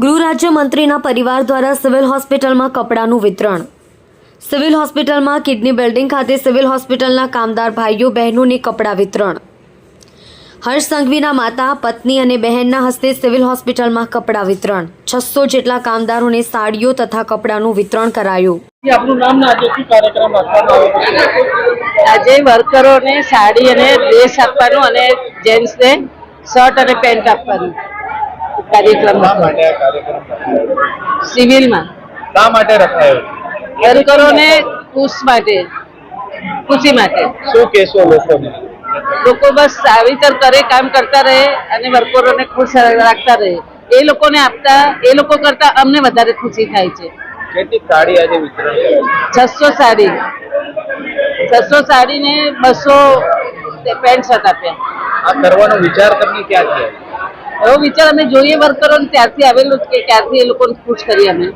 ગૃહ રાજ્યમંત્રીના પરિવાર દ્વારા સિવિલ હોસ્પિટલમાં કપડાનું વિતરણ। સિવિલ હોસ્પિટલમાં કિડની બિલ્ડિંગ ખાતે સિવિલ હોસ્પિટલના કામદાર ભાઈઓ બહેનોને કપડાં વિતરણ। હર્ષ સંઘવીના માતા, પત્ની અને બહેનના હસ્તે સિવિલ હોસ્પિટલમાં કપડાં વિતરણ। 600 જેટલા કામદારોને સાડીઓ તથા કપડાનું વિતરણ કરાયું। આજે વર્કરોને સાડી અને ડ્રેસ આપવાનું અને જેન્ટ્સને શર્ટ અને પેન્ટ આપવાનું કાર્યક્રમ સિવિલમાં શા માટે રખાયો? વર્કરોને ખુશી માટે। શું કહેશો લોકોને? લોકો બસ આવી રીતે કરે, કામ કરતા રહે અને વર્કરોને ખુશ રાખતા રહે। એ લોકોને આપતા એ લોકો કરતા અમને વધારે ખુશી થાય છે। કેટલી સાડી આજે વિતરણ કર્યું? 600 સાડી ને 200 પેન્ટ શર્ટ આપ્યા। આ કરવાનો વિચાર તમને ક્યાં થયો? એવો વિચાર અમે જોઈએ વર્કરોને ત્યારથી આવેલો કે ક્યારથી એ લોકોને ખુશ કરીએ અમે।